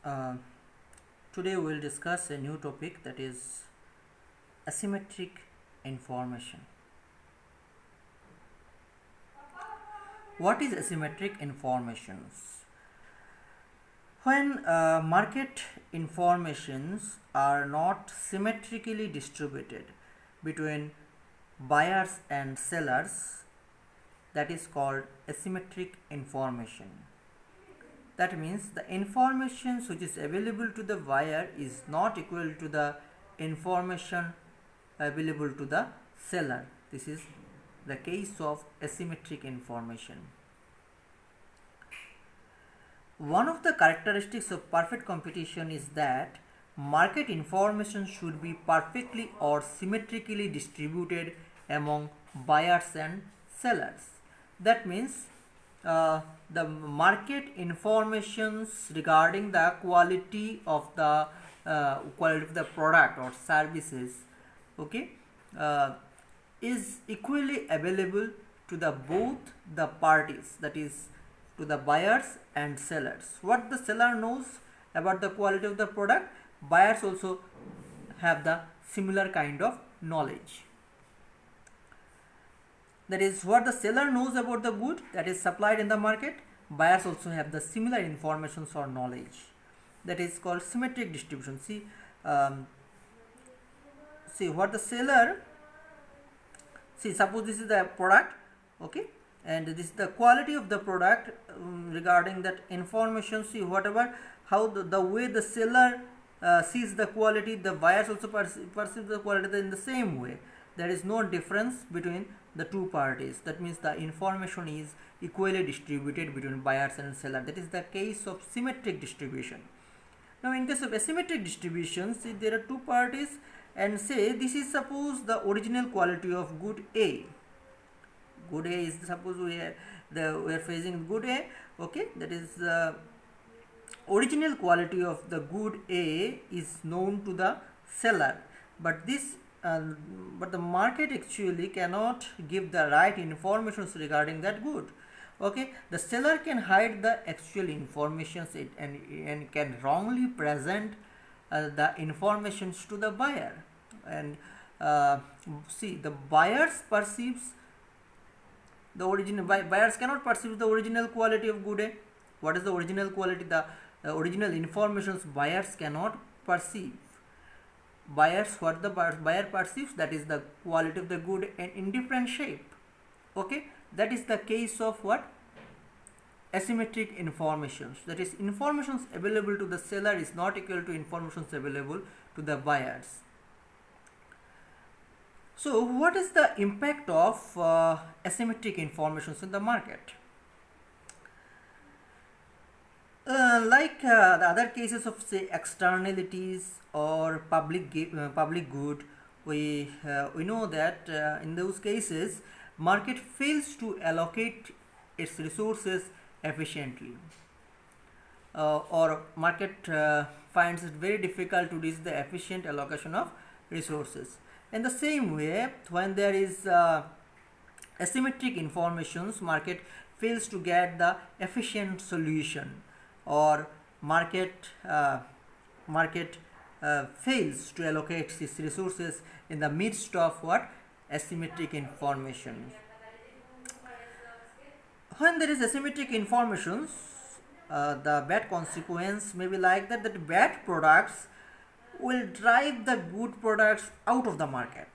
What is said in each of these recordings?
Uh, Today we will discuss a new topic, that is asymmetric information. What is asymmetric informations? When market informations are not symmetrically distributed between buyers and sellers, that is called asymmetric information. That means the information which is available to the buyer is not equal to the information available to the seller. This is the case of asymmetric information. One of the characteristics of perfect competition is that market information should be perfectly or symmetrically distributed among buyers and sellers. That means the market informations regarding the quality of the product or services, is equally available to the both the parties, that is to the buyers and sellers. What the seller knows about the quality of the product, buyers also have the similar kind of knowledge. That is, what the seller knows about the good that is supplied in the market, buyers also have the similar information or knowledge. That is called symmetric distribution. See what the seller, suppose this is the product, and this is the quality of the product. Regarding that information, how the way the seller sees the quality, the buyers also perceive the quality in the same way. There is no difference between the two parties. That means the information is equally distributed between buyers and seller. That is the case of symmetric distribution. Now in case of asymmetric distribution, see there are two parties, and say this is suppose the original quality of good A. Good A is, suppose we are facing good A, that is the original quality of the good A is known to the seller, but the market actually cannot give the right information regarding that good. The seller can hide the actual information and can wrongly present the informations to the buyer, and the buyers perceives the original. Buyers cannot perceive the original quality of good A. What is the original quality? The original informations buyers cannot perceive. What the buyer perceives, that is the quality of the good in different shape. That is the case of what? Asymmetric informations. That is, informations available to the seller is not equal to informations available to the buyers. So what is the impact of asymmetric informations in the market? Like the other cases of, say, externalities or public good, we know that in those cases market fails to allocate its resources efficiently, or market finds it very difficult to reach the efficient allocation of resources. In the same way, when there is asymmetric informations, market fails to get the efficient solution, or market fails to allocate its resources in the midst of what? Asymmetric information. When there is asymmetric informations, the bad consequence may be like that bad products will drive the good products out of the market.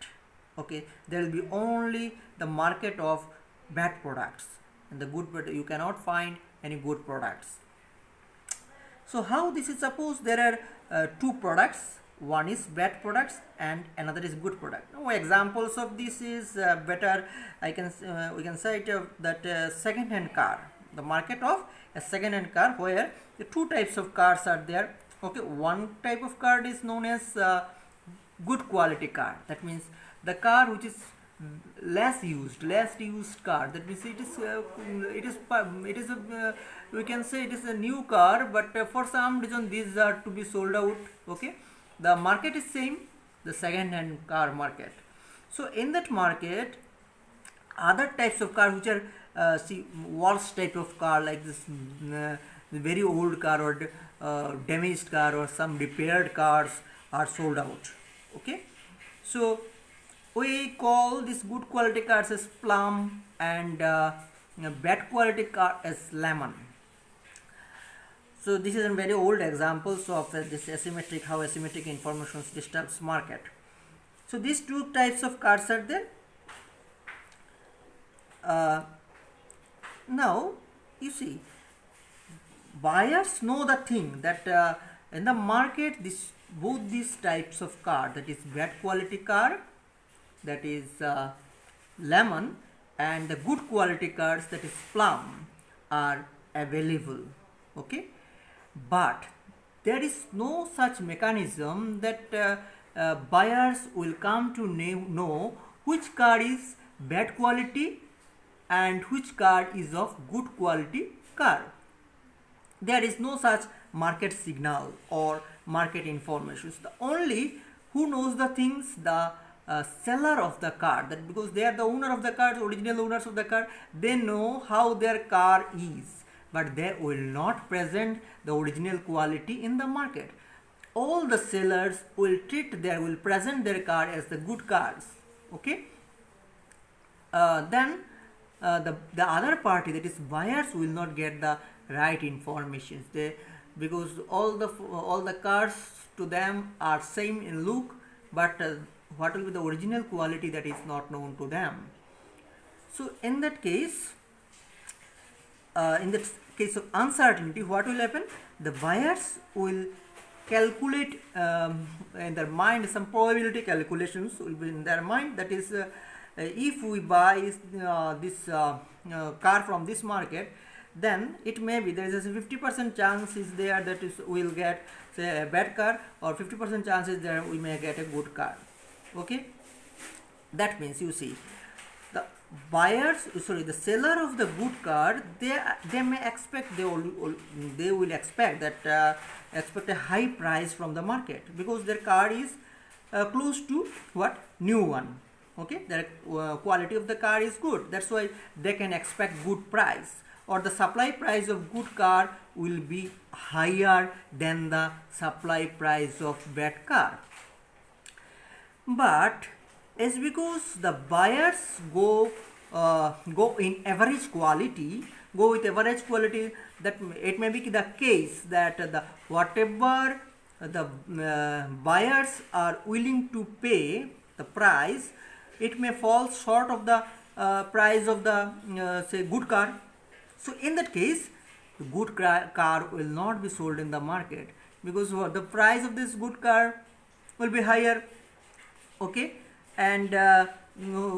There will be only the market of bad products, and the good product, you cannot find any good products. So how this is? Suppose there are two products, one is bad products and another is good product. Now examples of this is better, we can cite that second-hand car, the market of a second-hand car, where the two types of cars are there. One type of car is known as good quality car. That means the car which is less used car. That means we can say it is a new car, but for some reason these are to be sold out. The market is same, the second hand car market. So in that market, other types of car which are worse type of car, like this the very old car or damaged car or some repaired cars are sold out. Okay, so we call this good quality cars as plum and bad quality car as lemon. So this is a very old examples of this asymmetric, how asymmetric information disturbs market. So these two types of cars are there. Now you see, buyers know the thing that in the market both these types of car, that is bad quality car, that is lemon, and the good quality cars, that is plum, are available. Okay, but there is no such mechanism that buyers will come to know which car is bad quality and which car is of good quality car. There is no such market signal or market information. The only who knows the things, the seller of the car, that because they are the owner of the car, the original owners of the car, they know how their car is, but they will not present the original quality in the market. All the sellers will present their car as the good cars. Okay, then the other party, that is buyers, will not get the right information. Because all the cars to them are same in look, but what will be the original quality, that is not known to them. So in that case, of uncertainty, what will happen? The buyers will calculate in their mind, some probability calculations will be in their mind. That is, if we buy this car from this market, then it may be there is a 50% chance is there that we will get, say, a bad car, or 50% chances that we may get a good car. Okay, that means you see, the seller of the good car, they may expect, they will expect that expect a high price from the market, because their car is close to what, new one. Okay, their quality of the car is good, that's why they can expect good price, or the supply price of good car will be higher than the supply price of bad car. But it's because the buyers go in average quality, go with average quality, that it may be the case that whatever the buyers are willing to pay the price, it may fall short of the price of the say good car. So in that case, the good car will not be sold in the market, because the price of this good car will be higher. Okay, and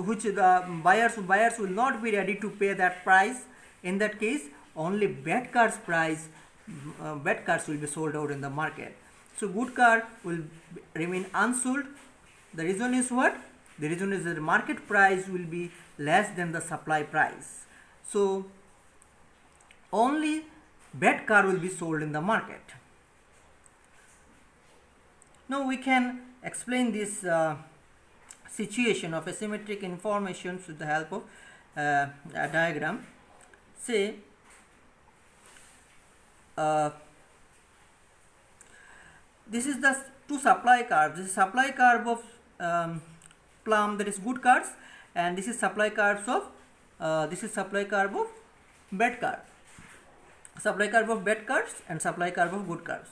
which the buyers will not be ready to pay that price. In that case, only bad cars will be sold out in the market. So good car will remain unsold. The reason is what? The reason is that the market price will be less than the supply price. So only bad car will be sold in the market. Now we can explain this situation of asymmetric information with the help of a diagram. Say this is the two supply curves. This is supply curve of plum, that is good cars, and this is supply curves of bad car. Supply curve of bad cars and supply curve of good cars.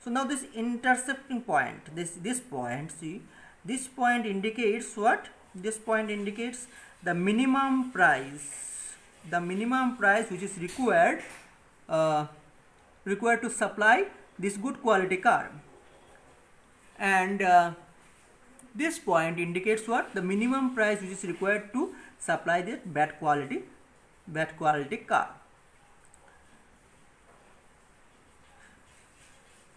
So now this intercepting point, this point, see, this point indicates what? This point indicates the minimum price which is required to supply this good quality car, and this point indicates what? The minimum price which is required to supply the bad quality car.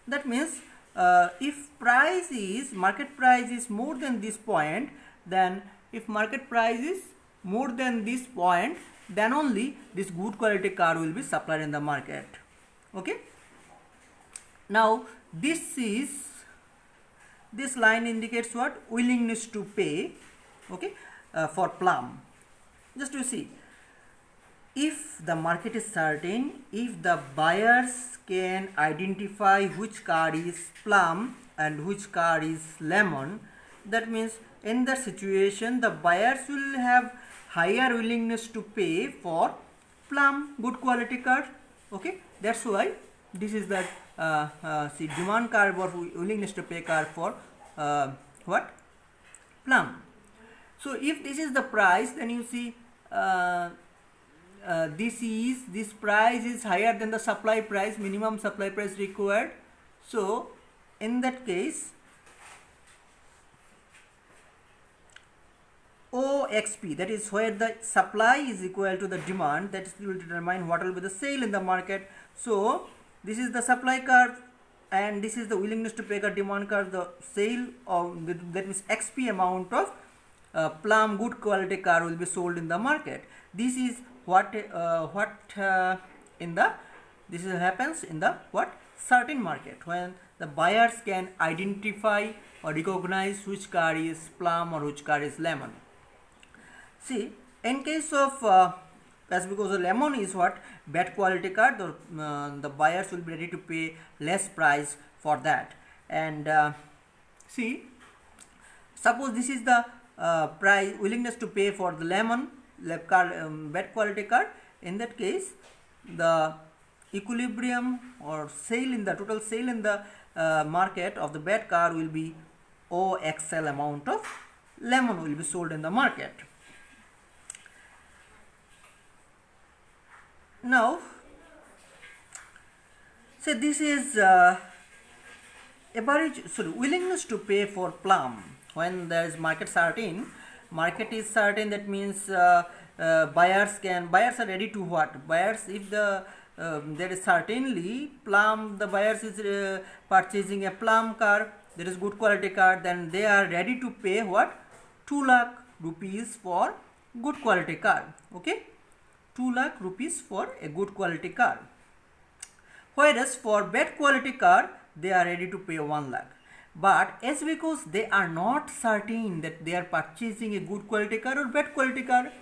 That means if market price is more than this point, then if market price is more than this point, then only this good quality car will be supplied in the market. Okay, now this line indicates what? Willingness to pay. Okay, for plum. Just to see, if the market is certain, if the buyers can identify which car is plum and which car is lemon, that means in that situation the buyers will have higher willingness to pay for plum, good quality car. Okay, that's why this is the see demand curve or willingness to pay curve for what, plum. So if this is the price, then you see this price is higher than the supply price, minimum supply price required. So in that case OXP, that is where the supply is equal to the demand, that will determine what will be the sale in the market. So this is the supply curve and this is the willingness to pay curve, demand curve, the sale of that means XP amount of plum good quality car will be sold in the market. This is what in the this is happens in the what, certain market, when the buyers can identify or recognize which car is plum or which car is lemon. See, in case of as because the lemon is what, bad quality car, the buyers will be ready to pay less price for that. And see, suppose this is the price willingness to pay for the lemon car, bad quality car. In that case, the equilibrium or sale in the total sale in the market of the bad car will be OXL amount of lemon will be sold in the market. Now, so this is average, willingness to pay for plum when there is market is certain, that means buyers are ready to what, buyers, if the there is certainly plum, the buyers is purchasing a plum car, that is good quality car, then they are ready to pay what, 2 lakh rupees for good quality car. Okay, 2 lakh rupees for a good quality car. Whereas for bad quality car, they are ready to pay 1 lakh. But as because they are not certain that they are purchasing a good quality car or bad quality car,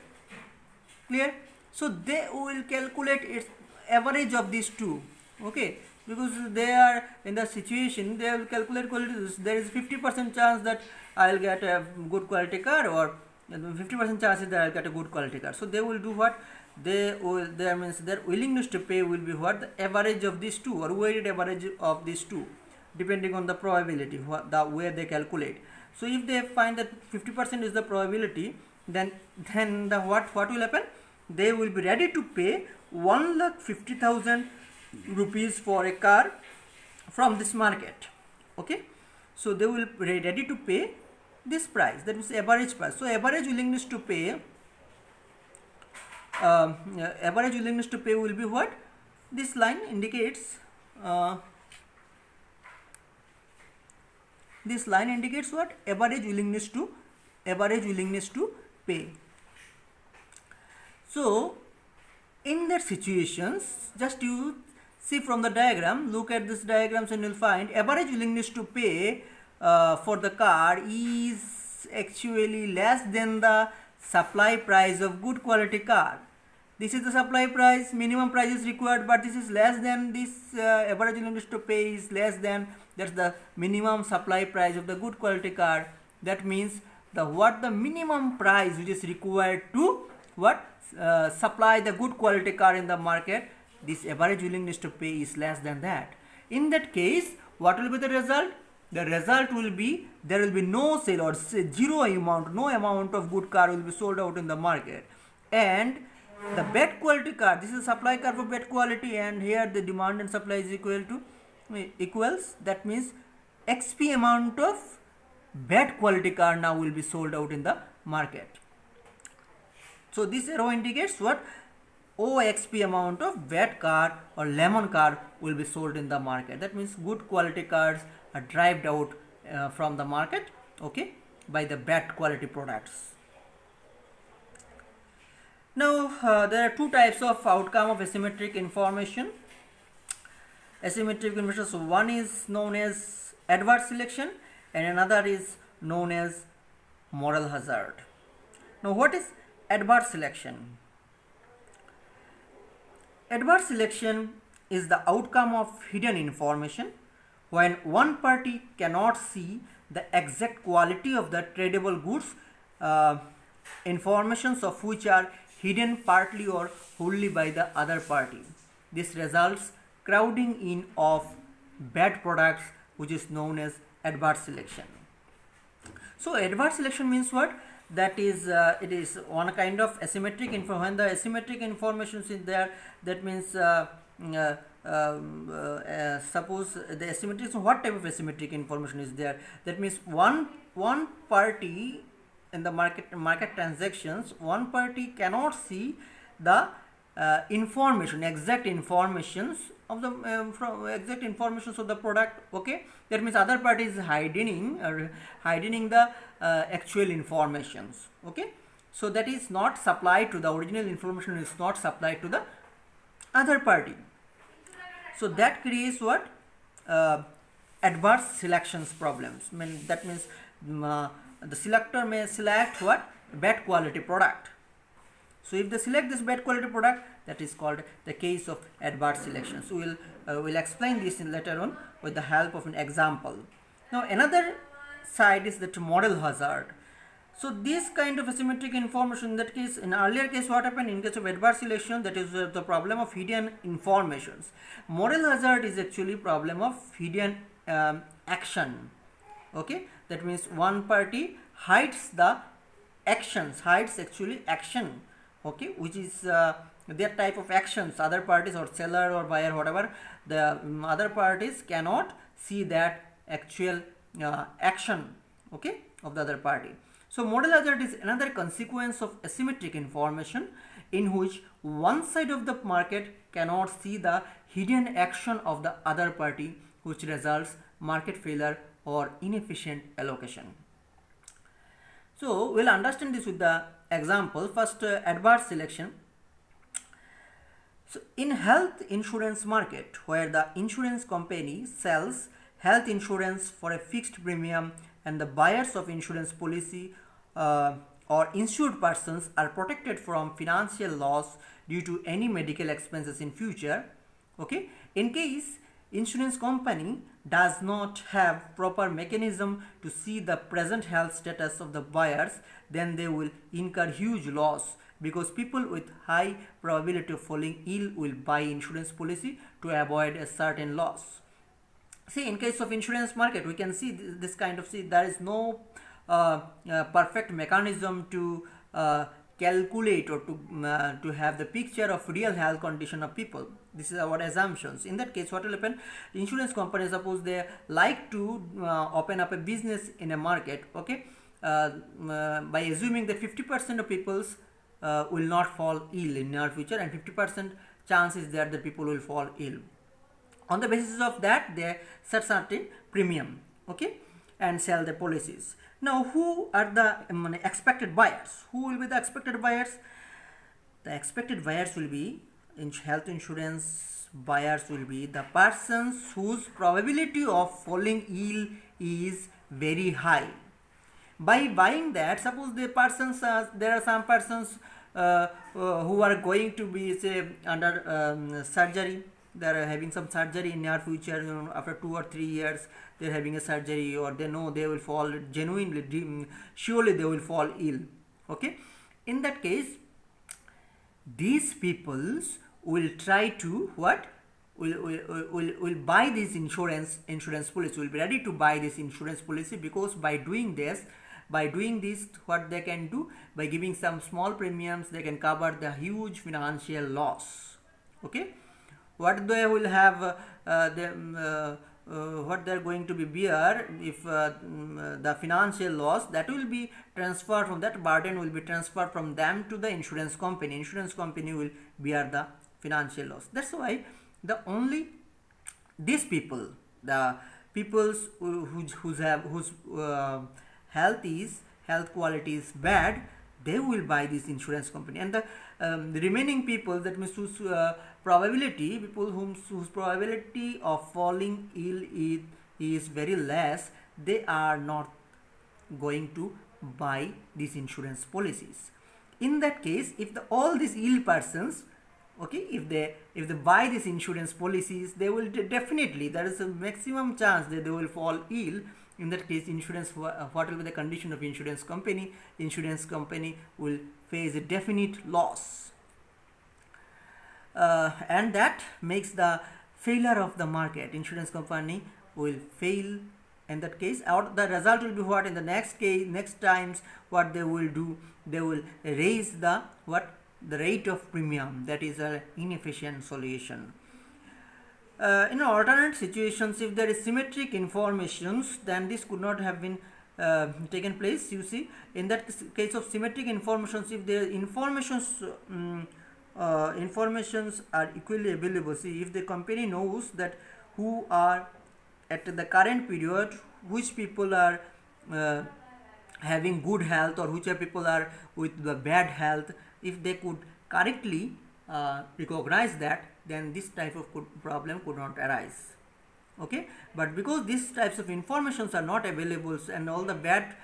clear? So they will calculate its average of these two. Okay, because they are in the situation, they will calculate quality. There is 50% chance that I will get a good quality car, or 50% chances that I will get a good quality car. So they will do what? There means their willingness to pay will be what, the average of these two, or weighted average of these two, depending on the probability, the way they calculate. So if they find that 50% is the probability, then the what will happen? They will be ready to pay 1,50,000 rupees for a car from this market. Okay, so they will be ready to pay this price, that is average price. So average willingness to pay will be what? This line indicates what? Average willingness to pay. So in that situations, just you see from the diagram, look at this diagrams and you'll find average willingness to pay for the car is actually less than the supply price of good quality car. This is the supply price, minimum price is required, but this is less than this, average willingness to pay is less than, that's the minimum supply price of the good quality car. That means the minimum price which is required to supply the good quality car in the market, this average willingness to pay is less than that. In that case, what will be the result? The result will be there will be no sale, or no amount of good car will be sold out in the market. And the bad quality car, this is supply car for bad quality, and here the demand and supply is equals, that means XP amount of bad quality car now will be sold out in the market. So this arrow indicates what? OXP amount of bad car or lemon car will be sold in the market. That means good quality cars are derived out from the market, okay, by the bad quality products. Now there are two types of outcome of asymmetric information. Asymmetric information, so one is known as adverse selection and another is known as moral hazard. Now what is adverse selection? Adverse selection is the outcome of hidden information when one party cannot see the exact quality of the tradable goods, informations of which are hidden partly or wholly by the other party. This results crowding in of bad products, which is known as adverse selection. So adverse selection means what? That is, it is one kind of asymmetric information. When the asymmetric information is there, that means suppose the asymmetric. So what type of asymmetric information is there? That means one party in the market transactions, one party cannot see the information, exact informations of the exact informations of the product. Okay, that means other party is hiding the actual informations. Okay, so that is not supplied to the original information, is not supplied to the other party. So that creates what? Adverse selections problems. That means the selector may select what? Bad quality product. So if they select this bad quality product, that is called the case of adverse selection. So we'll explain this in later on with the help of an example. Now another side is that model hazard. So this kind of asymmetric information, in that case, in earlier case what happened, in case of adverse selection, that is the problem of hidden informations. Model hazard is actually problem of hidden action. Okay, that means one party hides the actions, hides actually action. Okay, which is their type of actions. Other parties or seller or buyer, whatever, the other parties cannot see that actual action, okay, of the other party. So model hazard is another consequence of asymmetric information in which one side of the market cannot see the hidden action of the other party, which results market failure or inefficient allocation. So we'll understand this with the example. First, adverse selection. So in health insurance market, where the insurance company sells health insurance for a fixed premium and the buyers of insurance policy or insured persons are protected from financial loss due to any medical expenses in future. Okay, in case insurance company does not have proper mechanism to see the present health status of the buyers, then they will incur huge loss, because people with high probability of falling ill will buy insurance policy to avoid a certain loss. See, in case of insurance market, we can see this kind of, there is no perfect mechanism to calculate or to have the picture of real health condition of people. This is our assumptions. In that case, what will happen? Insurance companies, suppose they like to open up a business in a market, okay, by assuming that 50% of peoples will not fall ill in near future, and 50% chance is there that people will fall ill. On the basis of that, they set certain premium, okay, and sell the policies. Now, who are the expected buyers? Who will be the expected buyers? The expected buyers will be, in health insurance buyers will be the persons whose probability of falling ill is very high. By buying that, suppose the persons, there are some persons who are going to be, say, under surgery. They are having some surgery in near future, you know, after 2 or 3 years they are having a surgery, or they know they will fall genuinely, surely they will fall ill. Okay, in that case, these peoples will try to what? Will buy this insurance policy, will be ready to buy this insurance policy, because by doing this, what they can do, by giving some small premiums, they can cover the huge financial loss. Okay, what they will have, what they are going to be bear if the financial loss, that will be transferred from, that burden will be transferred from them to the insurance company. Insurance company will bear the financial loss. That's why these people, the peoples whose health quality is bad, they will buy this insurance company, and the remaining people, that means whose probability, people whose probability of falling ill is very less, they are not going to buy these insurance policies. In that case, if all these ill persons Okay, if they buy these insurance policies, they will definitely, there is a maximum chance that they will fall ill. In that case, insurance, what will be the condition of insurance company? Insurance company will face a definite loss, and that makes the failure of the market. Insurance company will fail in that case, or the result will be what? In the next case, next times, what they will do, they will raise the what, the rate of premium. That is an inefficient solution. In alternate situations, if there is symmetric informations, then this could not have been taken place. You see, in that case of symmetric informations, if the informations are equally available, see, if the company knows that who are at the current period, which people are having good health, or which are people are with the bad health, if they could correctly recognize that, then this type of problem could not arise. Okay, but because these types of informations are not available, and all the bad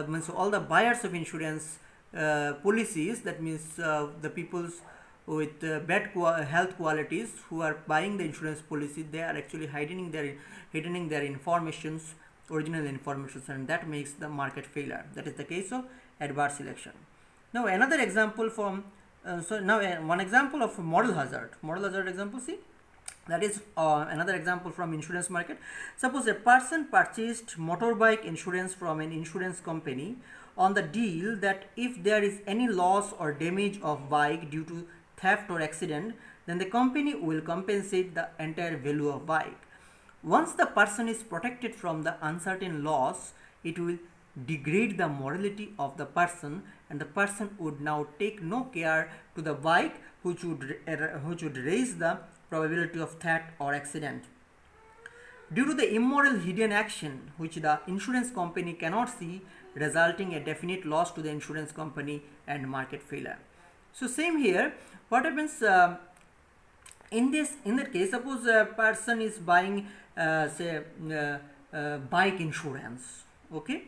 means all the buyers of insurance policies, that means the people's with bad health qualities who are buying the insurance policy, they are actually hiding their informations, original informations, and that makes the market failure. That is the case of adverse selection. Now another example from one example of moral hazard example, see, that is another example from insurance market. Suppose a person purchased motorbike insurance from an insurance company on the deal that if there is any loss or damage of bike due to theft or accident, then the company will compensate the entire value of bike. Once the person is protected from the uncertain loss, it will degrade the morality of the person, and the person would now take no care to the bike, which would raise the probability of theft or accident. Due to the immoral hidden action which the insurance company cannot see, resulting a definite loss to the insurance company and market failure. So same here, what happens in that case, suppose a person is buying bike insurance. Okay,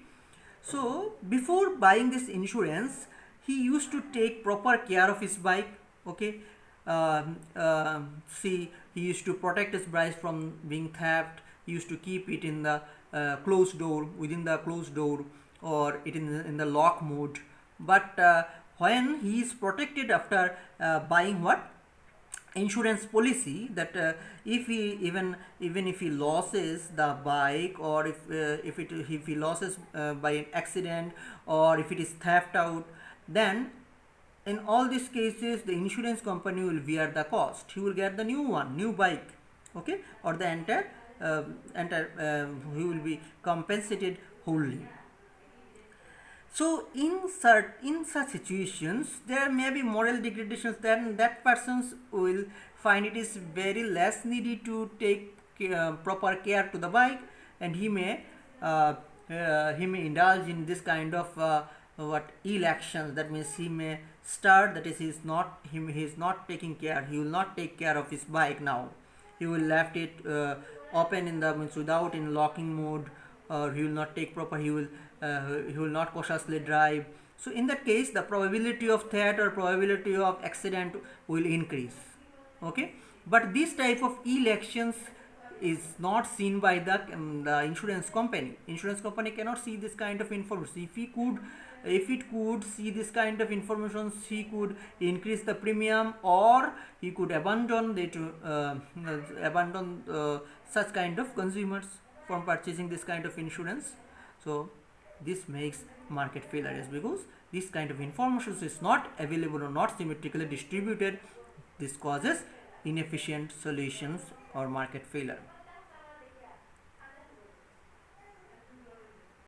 so before buying this insurance, he used to take proper care of his bike. Okay, see, he used to protect his bike from being theft. He used to keep it in the closed door, within the closed door, or it in the lock mode. But when he is protected after buying what, insurance policy, that if he even if he loses the bike, or if he loses by an accident, or if it is theft out, then in all these cases the insurance company will bear the cost. He will get the new bike. Okay, or the entire he will be compensated wholly. So in such situations, there may be moral degradations. Then that person will find it is very less needy to take proper care to the bike, and he may indulge in this kind of ill actions. That means he may start, that is, he is not taking care. He will not take care of his bike now. He will left it open in the without in locking mode, or he will not take proper. He will not cautiously drive. So in that case, the probability of theft or probability of accident will increase. Okay, but this type of ill actions is not seen by the insurance company. Insurance company cannot see this kind of information. If it could see this kind of information, he could increase the premium, or he could abandon such kind of consumers from purchasing this kind of insurance. So this makes market failure, because this kind of information is not available or not symmetrically distributed. This causes inefficient solutions or market failure.